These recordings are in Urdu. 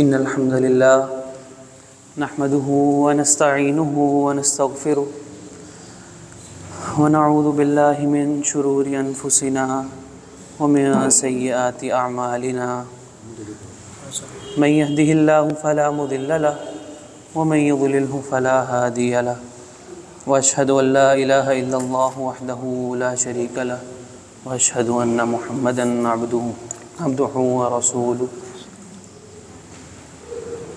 إن الحمد لله نحمده ونستعينه ونستغفره ونعوذ بالله من شرور أنفسنا ومن سيئات أعمالنا من يهده الله فلا مضل له ومن يضلله فلا هادي له وأشهد أن لا إله إلا الله وحده لا شريك له وأشهد أن محمدًا عبده ورسوله.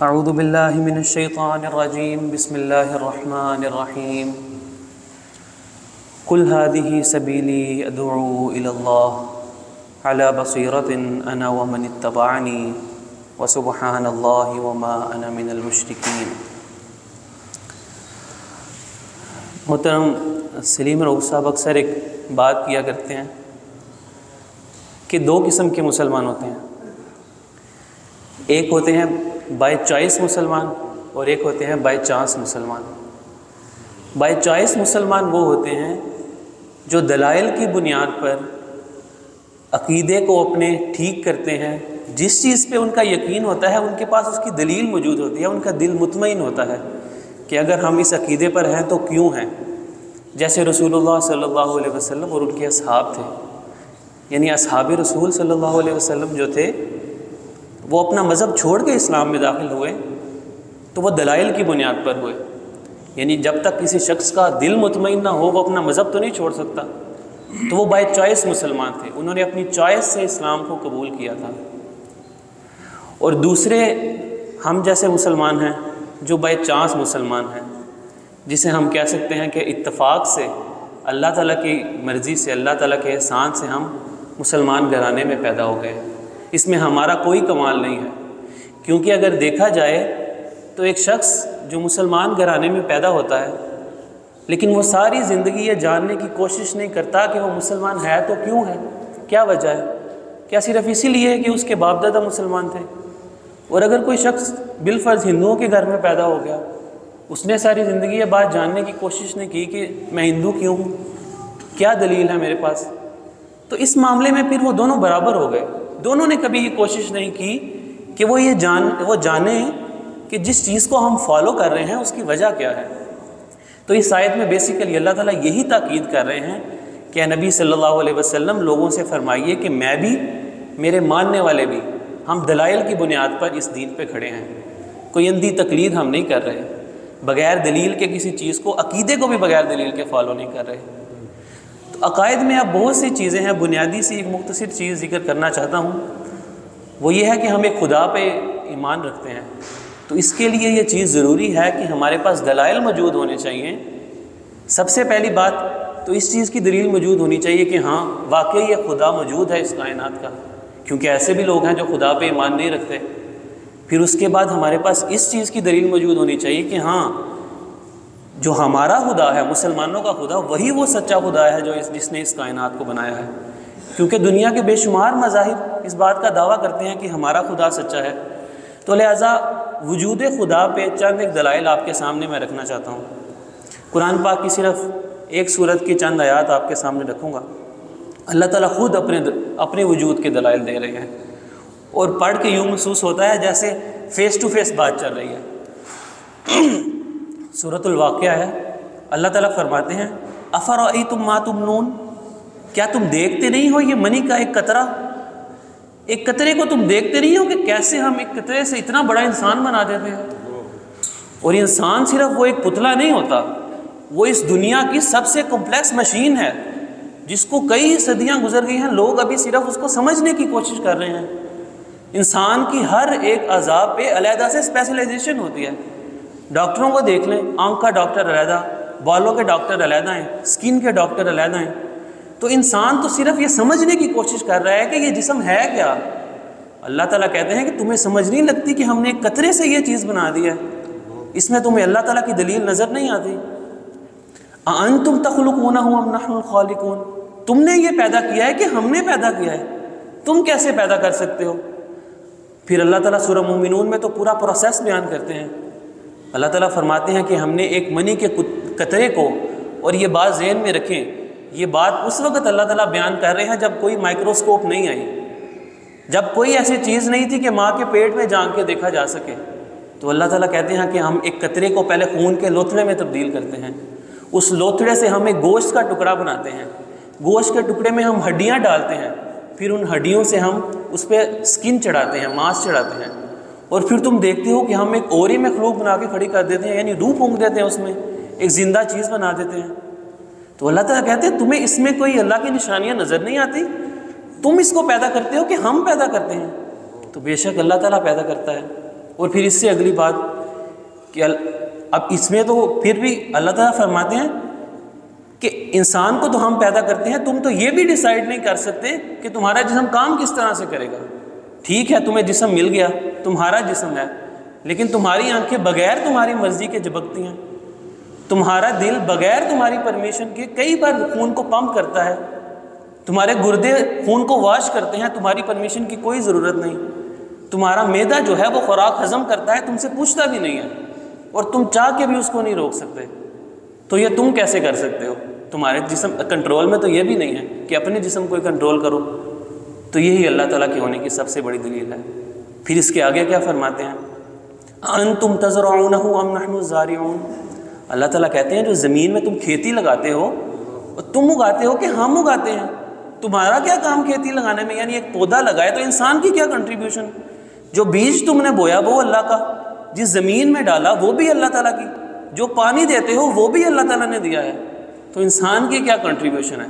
أعوذ بالله من الشيطان الرجيم. بسم الله الرحمن الرحيم. قل هذه سبيلي أدعو إلى الله على بصيرة أنا ومن اتبعني وسبحان الله وما أنا من المشركين. محترم سلیم رؤوف صاحب اکثر ایک بات کیا کرتے ہیں کہ دو قسم کے مسلمان ہوتے ہیں. ایک ہوتے ہیں بائی چوائس مسلمان اور ایک ہوتے ہیں بائی چانس مسلمان. بائی چوائس مسلمان وہ ہوتے ہیں جو دلائل کی بنیاد پر عقیدے کو اپنے ٹھیک کرتے ہیں. جس چیز پہ ان کا یقین ہوتا ہے ان کے پاس اس کی دلیل موجود ہوتی ہے, ان کا دل مطمئن ہوتا ہے کہ اگر ہم اس عقیدے پر ہیں تو کیوں ہیں. جیسے رسول اللہ صلی اللہ علیہ وسلم اور ان کے اصحاب تھے, یعنی اصحاب رسول صلی اللہ علیہ وسلم جو تھے وہ اپنا مذہب چھوڑ کے اسلام میں داخل ہوئے تو وہ دلائل کی بنیاد پر ہوئے. یعنی جب تک کسی شخص کا دل مطمئن نہ ہو وہ اپنا مذہب تو نہیں چھوڑ سکتا. تو وہ بائی چوائس مسلمان تھے, انہوں نے اپنی چوائس سے اسلام کو قبول کیا تھا. اور دوسرے ہم جیسے مسلمان ہیں جو بائی چانس مسلمان ہیں, جسے ہم کہہ سکتے ہیں کہ اتفاق سے اللہ تعالیٰ کی مرضی سے, اللہ تعالیٰ کے احسان سے ہم مسلمان گھرانے میں پیدا ہو گئے. اس میں ہمارا کوئی کمال نہیں ہے, کیونکہ اگر دیکھا جائے تو ایک شخص جو مسلمان گھرانے میں پیدا ہوتا ہے لیکن وہ ساری زندگی یہ جاننے کی کوشش نہیں کرتا کہ وہ مسلمان ہے تو کیوں ہے, کیا وجہ ہے. کیا صرف اسی لیے کہ اس کے باپ دادا مسلمان تھے؟ اور اگر کوئی شخص بالفرض ہندوؤں کے گھر میں پیدا ہو گیا, اس نے ساری زندگی یہ بات جاننے کی کوشش نہیں کی کہ میں ہندو کیوں ہوں, کیا دلیل ہے میرے پاس, تو اس معاملے میں پھر وہ دونوں برابر ہو گئے. دونوں نے کبھی یہ کوشش نہیں کی کہ وہ جانیں کہ جس چیز کو ہم فالو کر رہے ہیں اس کی وجہ کیا ہے. تو اس آیت میں بیسیکلی اللہ تعالیٰ یہی تاکید کر رہے ہیں کہ نبی صلی اللہ علیہ وسلم لوگوں سے فرمائیے کہ میں بھی, میرے ماننے والے بھی, ہم دلائل کی بنیاد پر اس دین پہ کھڑے ہیں. کوئی اندھی تقلید ہم نہیں کر رہے, بغیر دلیل کے کسی چیز کو, عقیدے کو بھی بغیر دلیل کے فالو نہیں کر رہے. تو عقائد میں اب بہت سی چیزیں ہیں. بنیادی سی ایک مختصر چیز ذکر کرنا چاہتا ہوں, وہ یہ ہے کہ ہم ایک خدا پہ ایمان رکھتے ہیں. تو اس کے لیے یہ چیز ضروری ہے کہ ہمارے پاس دلائل موجود ہونے چاہیے. سب سے پہلی بات تو اس چیز کی دلیل موجود ہونی چاہیے کہ ہاں واقعی یہ خدا موجود ہے اس کائنات کا, کیونکہ ایسے بھی لوگ ہیں جو خدا پہ ایمان نہیں رکھتے. پھر اس کے بعد ہمارے پاس اس چیز کی دلیل موجود ہونی چاہیے کہ ہاں جو ہمارا خدا ہے, مسلمانوں کا خدا, وہی وہ سچا خدا ہے جس نے اس کائنات کو بنایا ہے. کیونکہ دنیا کے بے شمار مذاہب اس بات کا دعویٰ کرتے ہیں کہ ہمارا خدا سچا ہے. تو لہٰذا وجود خدا پہ چند ایک دلائل آپ کے سامنے میں رکھنا چاہتا ہوں. قرآن پاک کی صرف ایک سورت کی چند آیات آپ کے سامنے رکھوں گا. اللہ تعالیٰ خود اپنے وجود کے دلائل دے رہے ہیں, اور پڑھ کے یوں محسوس ہوتا ہے جیسے فیس ٹو فیس بات چل رہی ہے. سورۃ الواقعہ ہے, اللہ تعالیٰ فرماتے ہیں افرأیتم ما تمنون, کیا تم دیکھتے نہیں ہو یہ منی کا ایک قطرہ, ایک قطرے کو تم دیکھتے نہیں ہو کہ کیسے ہم ایک قطرے سے اتنا بڑا انسان بنا دیتے ہیں. اور انسان صرف وہ ایک پتلا نہیں ہوتا, وہ اس دنیا کی سب سے کمپلیکس مشین ہے جس کو کئی صدیاں گزر گئی ہیں, لوگ ابھی صرف اس کو سمجھنے کی کوشش کر رہے ہیں. انسان کی ہر ایک اعضاء پہ علیحدہ سے اسپیشلائزیشن ہوتی ہے. ڈاکٹروں کو دیکھ لیں, آنکھ کا ڈاکٹر علیحدہ, بالوں کے ڈاکٹر علیحدہ ہیں, اسکن کے ڈاکٹر علیحدہ ہیں. تو انسان تو صرف یہ سمجھنے کی کوشش کر رہا ہے کہ یہ جسم ہے کیا. اللہ تعالیٰ کہتے ہیں کہ تمہیں سمجھ نہیں لگتی کہ ہم نے ایک قطرے سے یہ چیز بنا دی ہے, اس میں تمہیں اللہ تعالیٰ کی دلیل نظر نہیں آتی. اَأَنْتُمْ تَخْلُقُونَهُ أَمْ نَحْنُ الْخَالِقُونَ, تم نے یہ پیدا کیا ہے کہ ہم نے پیدا کیا ہے, تم کیسے پیدا کر سکتے ہو. پھر اللہ تعالیٰ سورہ مومنون میں تو پورا پروسیس بیان کرتے ہیں. اللہ تعالیٰ فرماتے ہیں کہ ہم نے ایک منی کے قطرے کو, اور یہ بات ذہن میں رکھیں, یہ بات اس وقت اللہ تعالیٰ بیان کر رہے ہیں جب کوئی مائکروسکوپ نہیں آئی, جب کوئی ایسی چیز نہیں تھی کہ ماں کے پیٹ میں جان کے دیکھا جا سکے، تو اللہ تعالیٰ کہتے ہیں کہ ہم ایک قطرے کو پہلے خون کے لوتھڑے میں تبدیل کرتے ہیں، اس لوتھڑے سے ہم ایک گوشت کا ٹکڑا بناتے ہیں، گوشت کے ٹکڑے میں ہم ہڈیاں ڈالتے ہیں، پھر ان ہڈیوں سے ہم اس پہ سکن چڑھاتے ہیں، ماس چڑھاتے ہیں، اور پھر تم دیکھتے ہو کہ ہم ایک اوری مخلوق بنا کے کھڑی کر دیتے ہیں، یعنی روح پھونک دیتے ہیں، اس میں ایک زندہ چیز بنا دیتے ہیں۔ تو اللہ تعالیٰ کہتے ہیں تمہیں اس میں کوئی اللہ کی نشانیاں نظر نہیں آتی؟ تم اس کو پیدا کرتے ہو کہ ہم پیدا کرتے ہیں؟ تو بے شک اللہ تعالیٰ پیدا کرتا ہے۔ اور پھر اس سے اگلی بات کہ اب اس میں تو پھر بھی اللہ تعالیٰ فرماتے ہیں کہ انسان کو تو ہم پیدا کرتے ہیں، تم تو یہ بھی ڈیسائیڈ نہیں کر سکتے کہ تمہارا جسم کام کس طرح سے کرے گا۔ ٹھیک ہے تمہیں جسم مل گیا، تمہارا جسم ہے، لیکن تمہاری آنکھیں بغیر تمہاری مرضی کے جھپکتی ہیں، تمہارا دل بغیر تمہاری پرمیشن کے کئی بار خون کو پمپ کرتا ہے، تمہارے گردے خون کو واش کرتے ہیں، تمہاری پرمیشن کی کوئی ضرورت نہیں، تمہارا معدہ جو ہے وہ خوراک ہضم کرتا ہے، تم سے پوچھتا بھی نہیں ہے، اور تم چاہ کے بھی اس کو نہیں روک سکتے۔ تو یہ تم کیسے کر سکتے ہو؟ تمہارے جسم کنٹرول میں تو یہ بھی نہیں ہے کہ اپنے جسم کو کنٹرول کرو۔ تو یہی اللہ تعالیٰ کے ہونے کی سب سے بڑی دلیل ہے۔ پھر اس کے آگے کیا فرماتے ہیں؟ انتم تزرعونہ ام نحن الزارعون۔ اللہ تعالیٰ کہتے ہیں جو زمین میں تم کھیتی لگاتے ہو، تم اگاتے ہو کہ ہم اگاتے ہیں؟ تمہارا کیا کام کھیتی لگانے میں؟ یعنی ایک پودا لگائے تو انسان کی کیا کنٹریبیوشن؟ جو بیج تم نے بویا وہ اللہ کا، جس زمین میں ڈالا وہ بھی اللہ تعالیٰ کی، جو پانی دیتے ہو وہ بھی اللہ تعالیٰ نے دیا ہے۔ تو انسان کی کیا کنٹریبیوشن ہے؟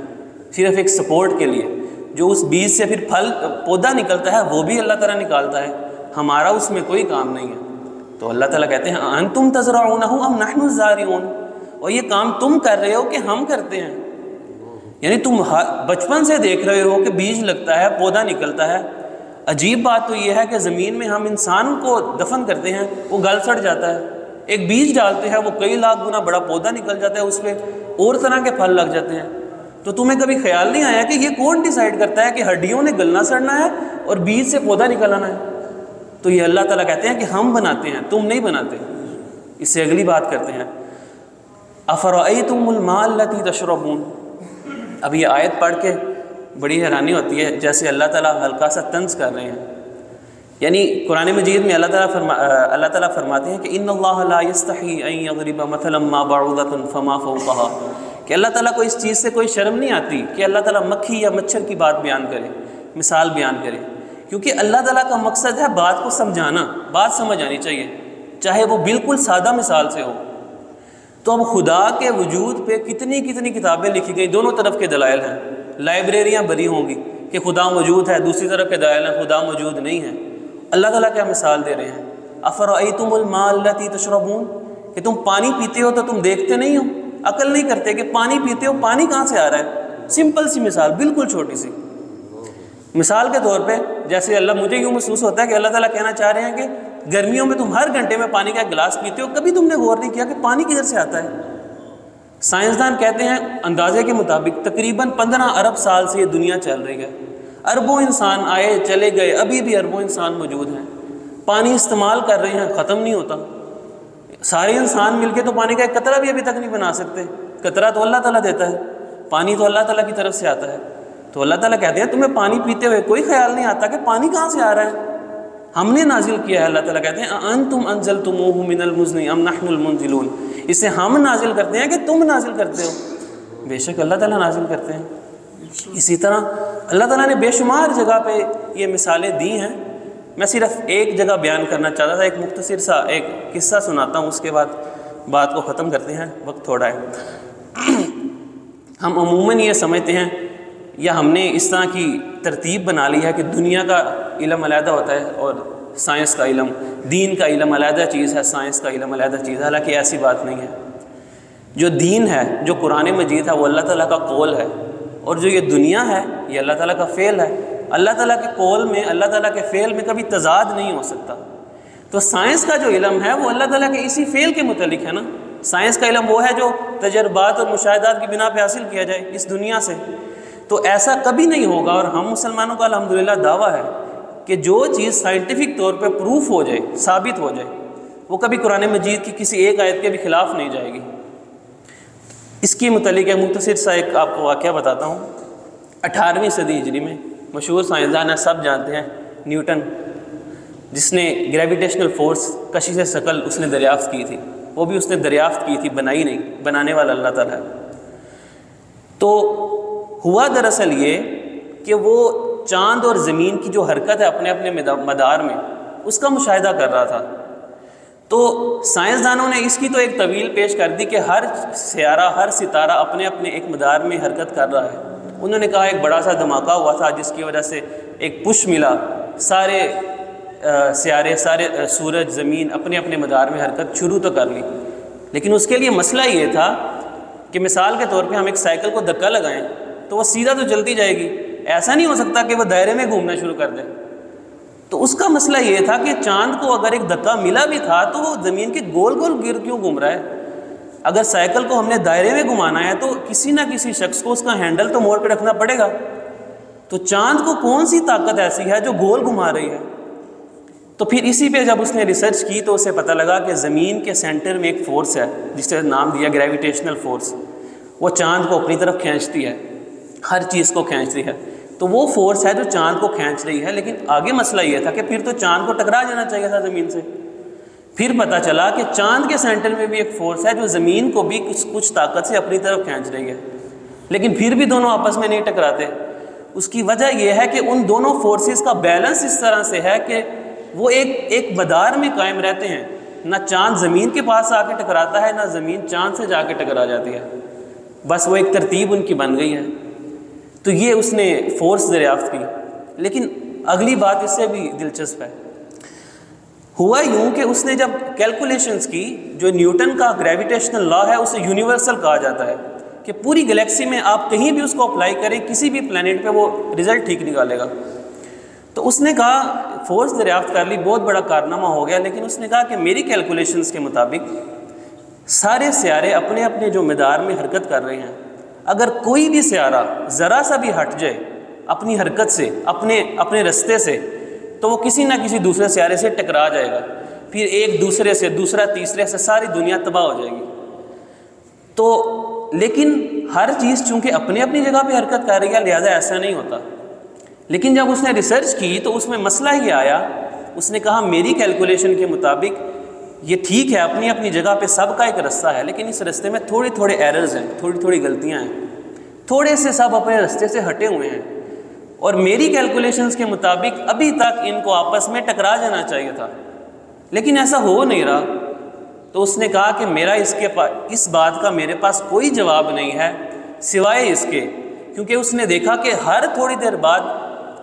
صرف ایک سپورٹ کے لیے۔ جو اس بیج سے پھر پھل پودا نکلتا ہے وہ بھی اللہ تعالیٰ نکالتا ہے، ہمارا اس میں کوئی کام نہیں ہے۔ تو اللہ تعالیٰ کہتے ہیں انتم تزرعونہ ام نحن الزارعون، اور یہ کام تم کر رہے ہو کہ ہم کرتے ہیں؟ یعنی تم بچپن سے دیکھ رہے ہو کہ بیج لگتا ہے، پودا نکلتا ہے۔ عجیب بات تو یہ ہے کہ زمین میں ہم انسان کو دفن کرتے ہیں، وہ گل سڑ جاتا ہے، ایک بیج ڈالتے ہیں، وہ کئی لاکھ گنا بڑا پودا نکل جاتا ہے، اس پہ اور طرح کے پھل لگ جاتے ہیں۔ تو تمہیں کبھی خیال نہیں آیا کہ یہ کون ڈیسائیڈ کرتا ہے کہ ہڈیوں نے گلنا سڑنا ہے اور بیج سے پودا نکلنا ہے؟ تو یہ اللہ تعالیٰ کہتے ہیں کہ ہم بناتے ہیں، تم نہیں بناتے۔ اس سے اگلی بات کرتے ہیں افرأیتم الماء الذی تشربون۔ اب یہ آیت پڑھ کے بڑی حیرانی ہوتی ہے، جیسے اللہ تعالیٰ ہلکا سا طنز کر رہے ہیں۔ یعنی قرآن مجید میں اللہ تعالیٰ فرماتے ہیں کہ ان اللہ لا یستحی ان یضرب مثلا ما بعوضۃ فما فوقها، کہ اللہ تعالیٰ کو اس چیز سے کوئی شرم نہیں آتی کہ اللہ تعالیٰ مکھی یا مچھر کی بات بیان کرے، مثال بیان کرے، کیونکہ اللہ تعالیٰ کا مقصد ہے بات کو سمجھانا، بات سمجھ آنی چاہیے، چاہے وہ بالکل سادہ مثال سے ہو۔ تو اب خدا کے وجود پہ کتنی کتنی کتابیں لکھی گئی، دونوں طرف کے دلائل ہیں، لائبریریاں بھری ہوں گی کہ خدا موجود ہے، دوسری طرف کے دلائل ہیں خدا موجود نہیں ہے۔ اللہ تعالیٰ کیا مثال دے رہے ہیں؟ افرأیتم الماء الذی تشربون، کہ تم پانی پیتے ہو تو تم دیکھتے نہیں ہو، عقل نہیں کرتے کہ پانی پیتے ہو، پانی کہاں سے آ رہا ہے؟ سمپل سی مثال، بالکل چھوٹی سی مثال کے طور پہ، جیسے مجھے یوں محسوس ہوتا ہے کہ اللہ تعالیٰ کہنا چاہ رہے ہیں کہ گرمیوں میں تم ہر گھنٹے میں پانی کا ایک گلاس پیتے ہو، کبھی تم نے غور نہیں کیا کہ پانی کدھر سے آتا ہے؟ سائنسدان کہتے ہیں اندازے کے مطابق تقریباً 15 ارب سال سے یہ دنیا چل رہی ہے، اربوں انسان آئے چلے گئے، ابھی بھی اربوں انسان موجود ہیں، پانی استعمال کر رہے ہیں، ختم نہیں ہوتا۔ سارے انسان مل کے تو پانی کا ایک قطرہ بھی ابھی تک نہیں بنا سکتے، قطرہ تو اللہ تعالیٰ دیتا ہے، پانی تو اللہ تعالیٰ کی طرف سے آتا ہے۔ تو اللہ تعالیٰ کہتے ہیں تمہیں پانی پیتے ہوئے کوئی خیال نہیں آتا کہ پانی کہاں سے آ رہا ہے؟ ہم نے نازل کیا ہے۔ اللہ تعالیٰ کہتے ہیں انتم انزلتموہ من المزن ام نحن المنزلون، اسے ہم نازل کرتے ہیں کہ تم نازل کرتے ہو؟ بے شک اللہ تعالیٰ نازل کرتے ہیں۔ اسی طرح اللہ تعالیٰ نے بے شمار جگہ پہ یہ مثالیں دی ہیں۔ میں صرف ایک جگہ بیان کرنا چاہتا تھا، ایک مختصر سا ایک قصہ سناتا ہوں، اس کے بعد بات کو ختم کرتے ہیں، وقت تھوڑا ہے۔ ہم عموماً یہ سمجھتے ہیں یا ہم نے اس طرح کی ترتیب بنا لی ہے کہ دنیا کا علم علیحدہ ہوتا ہے اور سائنس کا علم، دین کا علم علیحدہ چیز ہے، سائنس کا علم علیحدہ چیز ہے، حالانکہ ایسی بات نہیں ہے۔ جو دین ہے، جو قرآن مجید ہے، وہ اللہ تعالیٰ کا قول ہے، اور جو یہ دنیا ہے یہ اللہ تعالیٰ کا فعل ہے۔ اللہ تعالیٰ کے قول میں، اللہ تعالیٰ کے فعل میں کبھی تضاد نہیں ہو سکتا۔ تو سائنس کا جو علم ہے وہ اللہ تعالیٰ کے اسی فعل کے متعلق ہے نا۔ سائنس کا علم وہ ہے جو تجربات اور مشاہدات کی بنا پہ حاصل کیا جائے اس دنیا سے۔ تو ایسا کبھی نہیں ہوگا، اور ہم مسلمانوں کا الحمدللہ دعویٰ ہے کہ جو چیز سائنٹیفک طور پہ پروف ہو جائے، ثابت ہو جائے، وہ کبھی قرآن مجید کی کسی ایک آیت کے بھی خلاف نہیں جائے گی۔ اس کی متعلق ایک مختصر سا ایک آپ کو واقعہ بتاتا ہوں۔ 18ویں صدی ہجری میں مشہور سائنسدان ہیں، سب جانتے ہیں، نیوٹن، جس نے گریویٹیشنل فورس کشش ثقل اس نے دریافت کی تھی، وہ بھی اس نے دریافت کی تھی، بنائی نہیں، بنانے والا اللہ تعالیٰ ہے۔ تو ہوا دراصل یہ کہ وہ چاند اور زمین کی جو حرکت ہے اپنے اپنے مدار میں، اس کا مشاہدہ کر رہا تھا۔ تو سائنسدانوں نے اس کی تو ایک طویل پیش کر دی کہ ہر سیارہ، ہر ستارہ اپنے اپنے ایک مدار میں حرکت کر رہا ہے۔ انہوں نے کہا ایک بڑا سا دھماکہ ہوا تھا جس کی وجہ سے ایک پش ملا، سارے سیارے، سارے سورج، زمین اپنے اپنے مدار میں حرکت شروع تو کر لی، لیکن اس کے لیے مسئلہ یہ تھا کہ مثال کے طور پہ ہم ایک سائیکل کو دھکا لگائیں تو وہ سیدھا تو چلتی جائے گی، ایسا نہیں ہو سکتا کہ وہ دائرے میں گھومنا شروع کر دے۔ تو اس کا مسئلہ یہ تھا کہ چاند کو اگر ایک دھکا ملا بھی تھا تو وہ زمین کے گول گول گر کیوں گھوم رہا ہے؟ اگر سائیکل کو ہم نے دائرے میں گھمانا ہے تو کسی نہ کسی شخص کو اس کا ہینڈل تو موڑ کے رکھنا پڑے گا۔ تو چاند کو کون سی طاقت ایسی ہے جو گول گھما رہی ہے؟ تو پھر اسی پہ جب اس نے ریسرچ کی تو اسے پتہ لگا کہ زمین کے سینٹر میں ایک فورس ہے جس سے نام دیا گریویٹیشنل فورس، وہ چاند کو اپنی طرف کھینچتی ہے، ہر چیز کو کھینچتی ہے۔ تو وہ فورس ہے جو چاند کو کھینچ رہی ہے، لیکن آگے مسئلہ یہ تھا کہ پھر تو چاند کو ٹکرا جانا چاہیے تھا زمین سے۔ پھر پتہ چلا کہ چاند کے سینٹر میں بھی ایک فورس ہے جو زمین کو بھی کچھ طاقت سے اپنی طرف کھینچ رہی ہے، لیکن پھر بھی دونوں آپس میں نہیں ٹکراتے۔ اس کی وجہ یہ ہے کہ ان دونوں فورسز کا بیلنس اس طرح سے ہے کہ وہ ایک مدار میں قائم رہتے ہیں، نہ چاند زمین کے پاس آ کے ٹکراتا ہے، نہ زمین چاند سے جا کے ٹکرا جاتی ہے، بس وہ ایک ترتیب ان کی بن گئی ہے۔ تو یہ اس نے فورس دریافت کی۔ لیکن اگلی بات اس سے بھی دلچسپ ہے، ہوا یوں کہ اس نے جب کیلکولیشنز کی، جو نیوٹن کا گریویٹیشنل لا ہے اسے یونیورسل کہا جاتا ہے کہ پوری گلیکسی میں آپ کہیں بھی اس کو اپلائی کریں، کسی بھی پلانٹ پہ وہ رزلٹ ٹھیک نکالے گا۔ تو اس نے کہا فورس دریافت کر لی، بہت بڑا کارنامہ ہو گیا، لیکن اس نے کہا کہ میری کیلکولیشنز کے مطابق سارے سیارے اپنے اپنے جو مدار میں حرکت کر رہے ہیں، اگر کوئی بھی سیارہ ذرا سا بھی ہٹ جائے اپنی حرکت سے، اپنے رستے سے، تو وہ کسی نہ کسی دوسرے سیارے سے ٹکرا جائے گا، پھر ایک دوسرے سے، دوسرا تیسرے سے، ساری دنیا تباہ ہو جائے گی۔ تو لیکن ہر چیز چونکہ اپنی اپنی جگہ پہ حرکت کر رہی ہے، لہٰذا ایسا نہیں ہوتا۔ لیکن جب اس نے ریسرچ کی تو اس میں مسئلہ یہ آیا، اس نے کہا میری کیلکولیشن کے مطابق یہ ٹھیک ہے، اپنی اپنی جگہ پہ سب کا ایک رستہ ہے، لیکن اس رستے میں تھوڑے تھوڑے ایررز ہیں، تھوڑی تھوڑی غلطیاں ہیں، تھوڑے سے سب اپنے رستے سے ہٹے ہوئے ہیں، اور میری کیلکولیشنز کے مطابق ابھی تک ان کو آپس میں ٹکرا جانا چاہیے تھا، لیکن ایسا ہو نہیں رہا۔ تو اس نے کہا کہ اس بات کا میرے پاس کوئی جواب نہیں ہے سوائے اس کے، کیونکہ اس نے دیکھا کہ ہر تھوڑی دیر بعد،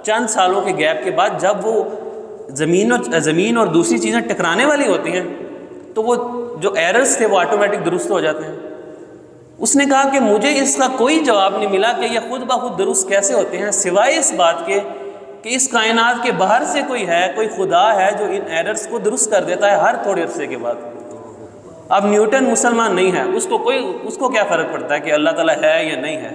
چند سالوں کے گیپ کے بعد، جب وہ زمین اور دوسری چیزیں ٹکرانے والی ہوتی ہیں تو وہ جو ایررز تھے وہ آٹومیٹک درست ہو جاتے ہیں۔ اس نے کہا کہ مجھے اس کا کوئی جواب نہیں ملا کہ یہ خود بخود درست کیسے ہوتے ہیں، سوائے اس بات کے کہ اس کائنات کے باہر سے کوئی ہے، کوئی خدا ہے جو ان ایررز کو درست کر دیتا ہے ہر تھوڑے عرصے کے بعد۔ اب نیوٹن مسلمان نہیں ہے، اس کو کیا فرق پڑتا ہے کہ اللہ تعالیٰ ہے یا نہیں ہے،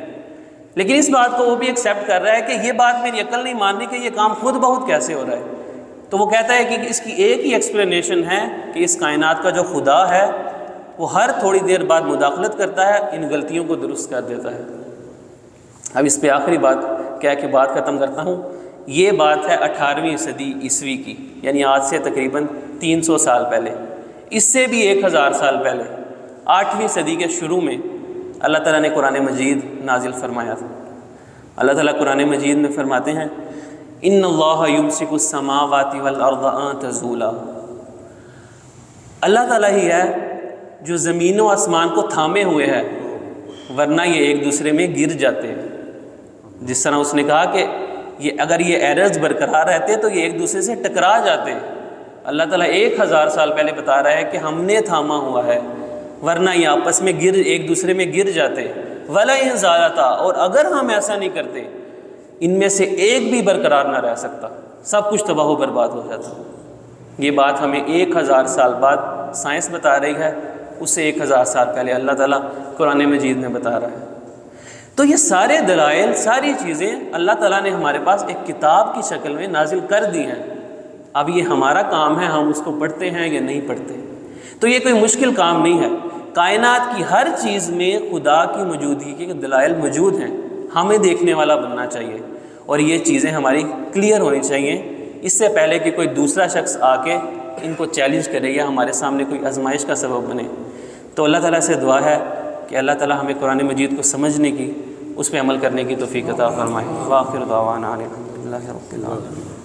لیکن اس بات کو وہ بھی ایکسیپٹ کر رہا ہے کہ یہ بات میری عقل نہیں مان رہی کہ یہ کام خود بخود کیسے ہو رہا ہے۔ تو وہ کہتا ہے کہ اس کی ایک ہی ایکسپلینیشن ہے کہ اس کائنات کا جو خدا ہے وہ ہر تھوڑی دیر بعد مداخلت کرتا ہے، ان غلطیوں کو درست کر دیتا ہے۔ اب اس پہ آخری بات کہہ کے بات ختم کرتا ہوں۔ یہ بات ہے 18ویں صدی عیسوی کی، یعنی آج سے تقریباً 300 سال پہلے، اس سے بھی 1000 سال پہلے 8ویں صدی کے شروع میں اللہ تعالیٰ نے قرآن مجید نازل فرمایا تھا۔ اللہ تعالیٰ قرآن مجید میں فرماتے ہیں ان اللہ یمسک السماوات والارض ان تزولا، اللہ تعالیٰ ہی ہے جو زمین و آسمان کو تھامے ہوئے ہے ورنہ یہ ایک دوسرے میں گر جاتے ہیں۔ جس طرح اس نے کہا کہ اگر یہ ایررز برقرار رہتے تو یہ ایک دوسرے سے ٹکرا جاتے، اللہ تعالیٰ 1000 سال پہلے بتا رہا ہے کہ ہم نے تھاما ہوا ہے ورنہ یہ آپس میں ایک دوسرے میں گر جاتے۔ وَلَا إِن زَالَتَا، اور اگر ہم ایسا نہیں کرتے ان میں سے ایک بھی برقرار نہ رہ سکتا، سب کچھ تباہ و برباد ہو جاتا۔ یہ بات ہمیں 1000 سال بعد سائنس بتا رہی ہے، اس سے 1000 سال پہلے اللہ تعالیٰ قرآن مجید میں بتا رہا ہے۔ تو یہ سارے دلائل، ساری چیزیں اللہ تعالیٰ نے ہمارے پاس ایک کتاب کی شکل میں نازل کر دی ہیں۔ اب یہ ہمارا کام ہے ہم اس کو پڑھتے ہیں یا نہیں پڑھتے۔ تو یہ کوئی مشکل کام نہیں ہے، کائنات کی ہر چیز میں خدا کی موجودگی کے دلائل موجود ہیں، ہمیں دیکھنے والا بننا چاہیے اور یہ چیزیں ہماری کلیئر ہونی چاہیے اس سے پہلے کہ کوئی دوسرا شخص آ کے ان کو چیلنج کرے یا ہمارے سامنے کوئی آزمائش کا سبب بنے۔ تو اللہ تعالیٰ سے دعا ہے کہ اللہ تعالیٰ ہمیں قرآن مجید کو سمجھنے کی، اس پہ عمل کرنے کی توفیق عطا فرمائے۔ وآخر دعوانا الحمد للہ رب العالمین۔